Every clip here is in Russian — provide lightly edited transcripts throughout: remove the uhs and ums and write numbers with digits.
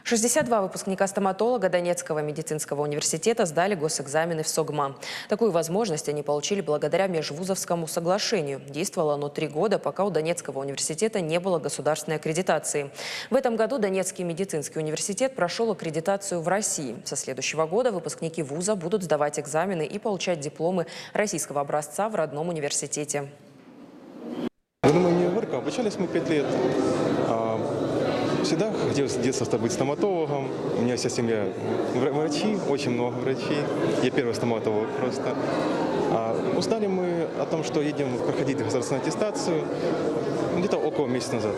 62 выпускника стоматолога Донецкого медицинского университета сдали госэкзамены в СОГМА. Такую возможность они получили благодаря межвузовскому соглашению. Действовало оно 3 года, пока у Донецкого университета не было государственной аккредитации. В этом году Донецкий медицинский университет прошел аккредитацию в России. Со следующего года выпускники вуза будут сдавать экзамены и получать дипломы российского образца в родном университете. Я думаю, не горько. Обучались мы 5 лет. Всегда хотел с детства быть стоматологом. У меня вся семья врачи, очень много врачей. Я первый стоматолог просто. Узнали мы о том, что едем проходить государственную аттестацию где-то около месяца назад.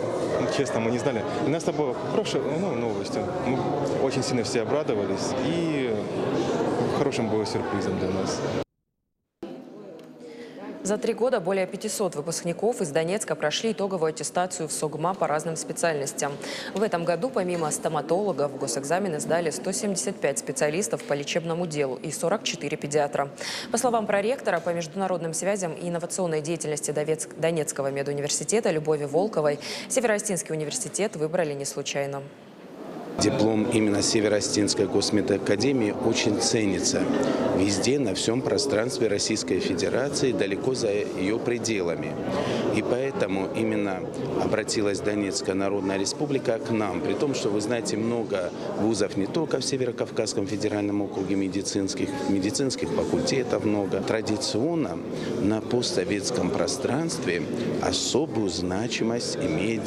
Честно, мы не знали. Для нас это было хорошей новостью. Мы очень сильно все обрадовались и хорошим было сюрпризом для нас. За 3 года более 500 выпускников из Донецка прошли итоговую аттестацию в СОГМА по разным специальностям. В этом году помимо стоматологов госэкзамены сдали 175 специалистов по лечебному делу и 44 педиатра. По словам проректора по международным связям и инновационной деятельности Донецкого медуниверситета Любови Волковой, Северо-Остинский университет выбрали не случайно. Диплом именно Северо-Остинской госмедакадемии очень ценится везде, на всем пространстве Российской Федерации, далеко за ее пределами. И поэтому именно обратилась Донецкая Народная Республика к нам, при том, что, вы знаете, много вузов не только в Северо-Кавказском федеральном округе медицинских факультетов много. Традиционно на постсоветском пространстве особую значимость имеет